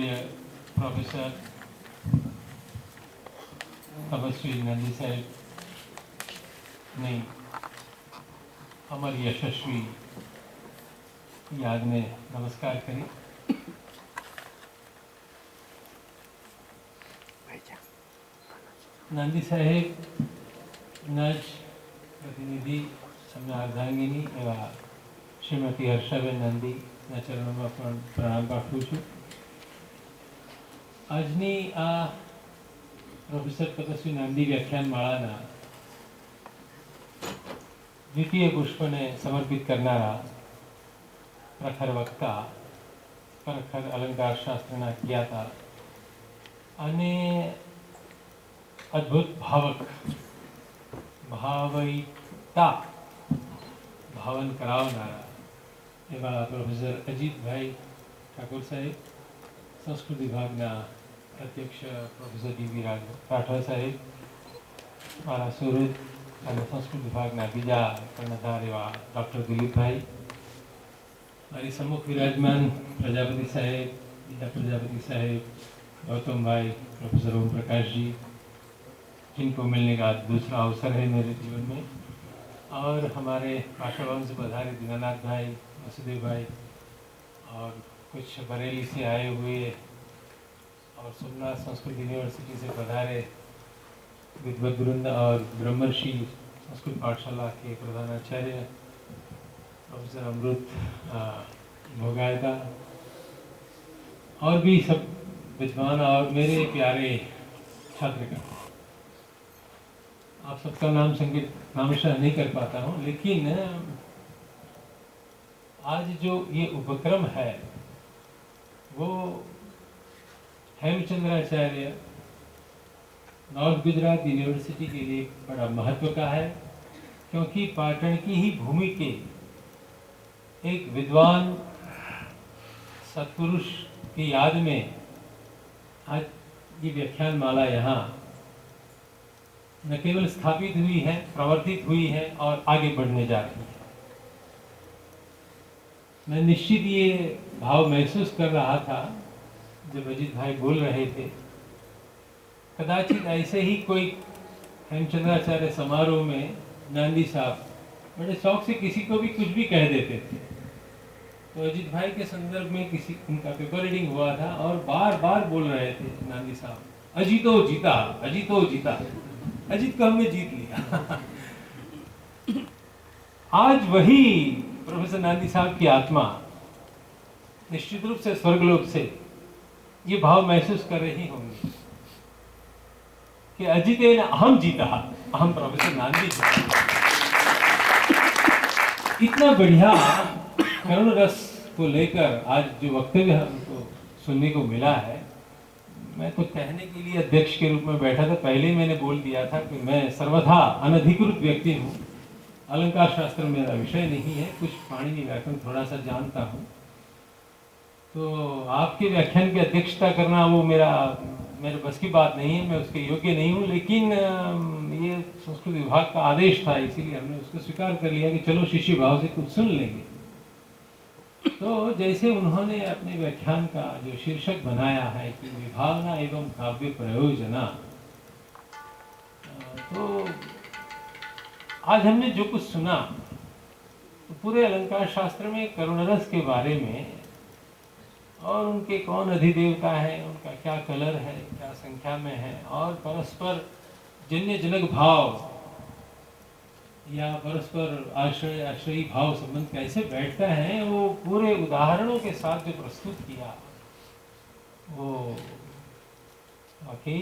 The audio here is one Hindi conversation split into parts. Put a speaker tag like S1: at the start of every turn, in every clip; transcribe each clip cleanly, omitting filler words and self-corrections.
S1: पूज्य प्रोफेसर तपस्वी नंदी साहब ने अमर यशस्वी याद में नमस्कार करें। नंदी साहेब नज प्रतिनिधि सम्य अर्धांगिनी एवं श्रीमती हर्षाबेन नंदी चरणों में प्रणाम पाठवुं छुं। आजनी आ प्रोफेसर तपस्वी नंदी व्याख्यानमाळाना द्वितीय पुष्पने समर्पित करनारा प्रखर वक्ता, प्रखर अलंकार शास्त्रना ज्ञाता अने अद्भुत भावक भावयिता भावन करावनारा एवा प्रोफेसर अजीत भाई ठाकुर साहेब, संस्कृत विभागना अध्यक्ष प्रोफेसर डी.वी. राठवा साहेब, मारा सुहृद અને સંસ્કૃત વિભાગના બીજા કર્ણધાર એવા ડૉક્ટર દિલીપભાઈ, મારી सम्मुख विराजमान प्रजापति साहेब, गीता प्रजापति साहेब, गौतम भाई, प्रोफेसर ओम प्रकाश जी, जिनको मिलने का दूसरा अवसर है मेरे जीवन में, और हमारे भाषाभवन से पधारे दीनानाथ भाई, वसुदेव भाई, और कुछ बरेली से आए हुए और सोमनाथ संस्कृत यूनिवर्सिटी से पधारे विद्वत वृंद और ब्रह्मर्षि संस्कृत पाठशाला के प्रधानाचार्य प्रोफेसर अमृत भोगायता और भी सब विद्वान और मेरे प्यारे छात्रगण, आप सबका नाम संगीत नामशः नहीं कर पाता हूँ, लेकिन आज जो ये उपक्रम है वो हेमचंद्राचार्य नॉर्थ गुजरात यूनिवर्सिटी के लिए बड़ा महत्व का है, क्योंकि पाटन की ही भूमि के एक विद्वान सत्पुरुष की याद में आज ये व्याख्यान माला यहाँ न केवल स्थापित हुई है, प्रवर्तित हुई है और आगे बढ़ने जा रही है। मैं निश्चित ये भाव महसूस कर रहा था जब अजीत भाई बोल रहे थे, कदाचित ऐसे ही कोई हेमचंद्राचार्य समारोह में नंदी साहब बड़े शौक से किसी को भी कुछ भी कह देते थे, तो अजीत भाई के संदर्भ में किसी उनका पेपर रीडिंग हुआ था और बार बार बोल रहे थे नंदी साहब, अजीतो जीता, अजीतो जीता, अजीत को हमने जीत लिया। आज वही प्रोफेसर नंदी साहब की आत्मा निश्चित रूप से स्वर्गलोक से ये भाव महसूस कर रही होंगी कि अजितेन अहम जीता, अहम प्रोफेसर नंदी जीता। इतना बढ़िया करुण रस को लेकर आज जो वक्तव्य हमको सुनने को मिला है, मैं कुछ कहने के लिए अध्यक्ष के रूप में बैठा था। पहले मैंने बोल दिया था कि मैं सर्वथा अनधिकृत व्यक्ति हूँ, अलंकार शास्त्र मेरा विषय नहीं है, कुछ पाणिनि व्याकरण थोड़ा सा जानता हूँ, तो आपके व्याख्यान की अध्यक्षता करना वो मेरे बस की बात नहीं है, मैं उसके योग्य नहीं हूँ, लेकिन ये संस्कृत विभाग का आदेश था, इसीलिए हमने उसको स्वीकार कर लिया कि चलो शिष्य भाव से कुछ सुन लेंगे। तो जैसे उन्होंने अपने व्याख्यान का जो शीर्षक बनाया है कि विभावना एवं काव्य प्रयोजना, तो आज हमने जो कुछ सुना तो पूरे अलंकार शास्त्र में करुणरस के बारे में और उनके कौन अधिदेवता है, उनका क्या कलर है, क्या संख्या में है, और परस्पर जन्य जनक भाव या परस्पर आश्रय आश्रयी भाव संबंध कैसे बैठता है, वो पूरे उदाहरणों के साथ जो प्रस्तुत किया वो वाकई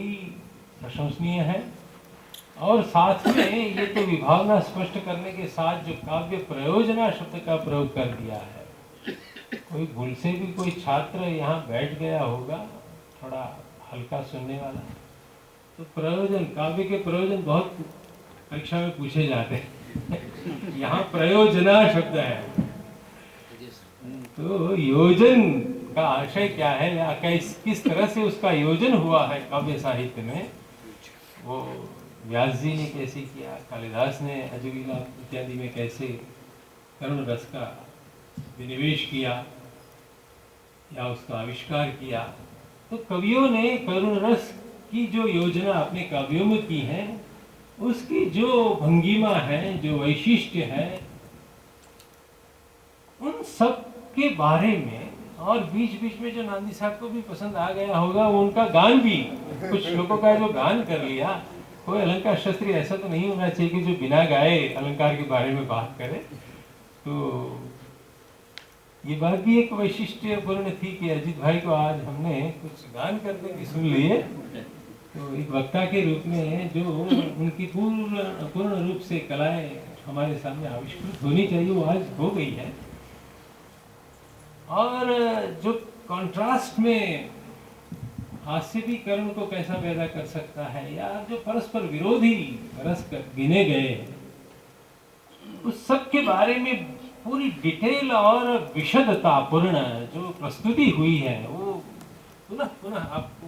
S1: प्रशंसनीय है। और साथ में ये तो विभावना स्पष्ट करने के साथ जो काव्य प्रयोजना शब्द का प्रयोग कर दिया है, कोई भूल से भी कोई छात्र यहाँ बैठ गया होगा थोड़ा हल्का सुनने वाला, तो प्रयोजन, काव्य के प्रयोजन बहुत परीक्षा में पूछे जाते हैं। यहाँ प्रयोजना शब्द है, तो योजन का आशय क्या है या किस तरह से उसका योजन हुआ है काव्य साहित्य में, वो व्यास जी ने कैसे किया, कालिदास ने अजविला इत्यादि में कैसे करुण रस का विनिवेश किया या उसका आविष्कार किया, तो कवियों ने करुण रस की जो योजना अपने काव्यों में की है, उसकी जो भंगिमा है, जो वैशिष्ट्य है, उन सब के बारे में, और बीच बीच में जो नांदी साहब को भी पसंद आ गया होगा, वो उनका गान भी, कुछ लोगों का जो गान कर लिया। कोई अलंकार शास्त्री ऐसा तो नहीं होना चाहिए कि जो बिना गाए अलंकार के बारे में बात करे। तो ये बात भी एक वैशिष्ट्यपूर्ण थी कि अजीत भाई को आज हमने कुछ गान करने की सुन लिए। तो एक वक्ता के रूप में जो उनकी पूर्ण रूप से कलाएं हमारे सामने आविष्कृत होनी चाहिए, वो आज हो गई है। और जो कंट्रास्ट में हास्य भी करुण को कैसा पैदा कर सकता है, या जो परस्पर विरोधी रस गिने गए, उस सब के बारे में पूरी डिटेल और विशदता पूर्ण जो प्रस्तुति हुई है, वो पुनः पुनः आपको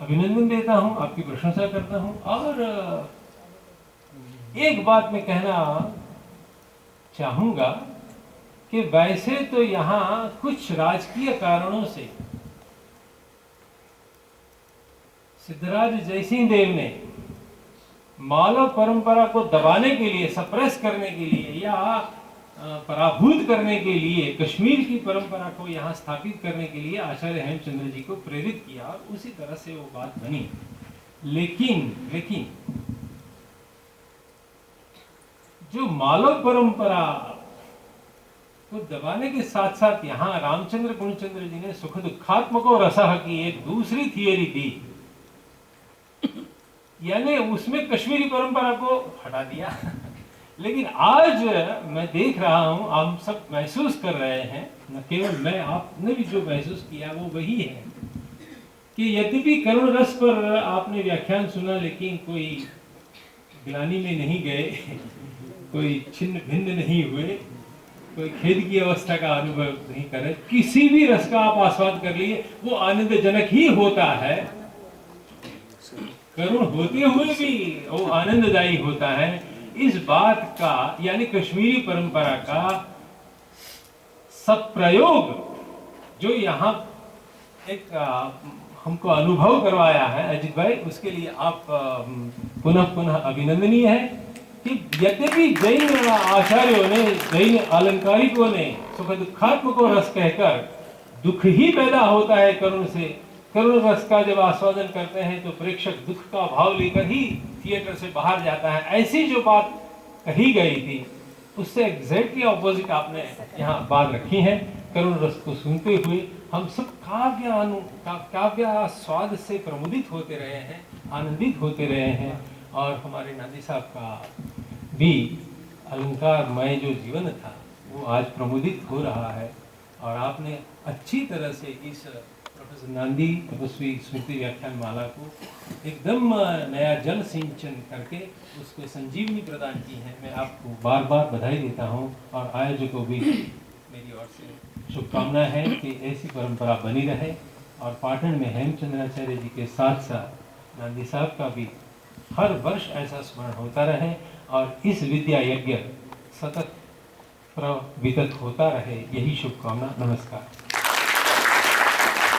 S1: अभिनंदन देता हूं, आपकी प्रशंसा करता हूं। और एक बात मैं कहना चाहूंगा कि वैसे तो यहाँ कुछ राजकीय कारणों से सिद्धराज जयसिंह देव ने मालव परंपरा को दबाने के लिए, सप्रेस करने के लिए, या पराभूत करने के लिए, कश्मीर की परंपरा को यहाँ स्थापित करने के लिए आचार्य हेमचंद्र जी को प्रेरित किया, और उसी तरह से वो बात बनी। लेकिन जो मालव परंपरा को दबाने के साथ साथ यहाँ रामचंद्र गुणचंद्र जी ने सुख दुखात्मको रसह की एक दूसरी थियरी दी, यानी उसमें कश्मीरी परंपरा को हटा दिया। लेकिन आज मैं देख रहा हूं, हम सब महसूस कर रहे हैं, न केवल मैं, आपने भी जो महसूस किया वो वही है कि यद्यपि करुण रस पर आपने व्याख्यान सुना, लेकिन कोई ग्लानि में नहीं गए, कोई छिन्न भिन्न नहीं हुए, कोई खेद की अवस्था का अनुभव नहीं कर रहे। किसी भी रस का आप आस्वाद कर लिए, वो आनंदजनक ही होता है। करुण होते हुए भी वो आनंददायी होता है। इस बात का, यानी कश्मीरी परंपरा का सब प्रयोग जो यहाँ एक हमको अनुभव करवाया है अजीत भाई, उसके लिए आप पुनः पुनः अभिनंदनीय है कि यद्यपि जैन आचार्यों ने, जैन अलंकारिकों ने सुख दुखात्मको रस कहकर, दुख ही पैदा होता है करुण से, करुण रस का जब आस्वादन करते हैं तो प्रेक्षक दुख का भाव लेकर ही थिएटर से बाहर जाता है, ऐसी जो बात कही गई थी, उससे एग्जैक्टली ऑपोजिट आपने यहाँ बात रखी है। करुण रस को सुनते हुए हम सब काव्य स्वाद से प्रमुदित होते रहे हैं, आनंदित होते रहे हैं, और हमारे नादी साहब का भी अलंकारमय जो जीवन था वो आज प्रमुदित हो रहा है। और आपने अच्छी तरह से इस प्रोफेसर नांदी तपस्वी स्मृति व्याख्यान माला को एकदम नया जल सिंचन करके उसको संजीवनी प्रदान की है। मैं आपको बार बार बधाई देता हूँ, और आयोजकों भी मेरी ओर से शुभकामना है कि ऐसी परंपरा बनी रहे, और पाटन में हेमचंद्राचार्य जी के साथ साथ नांदी साहब का भी हर वर्ष ऐसा स्मरण होता रहे, और इस विद्या यज्ञ सतत प्रवितत होता रहे, यही शुभकामना। नमस्कार।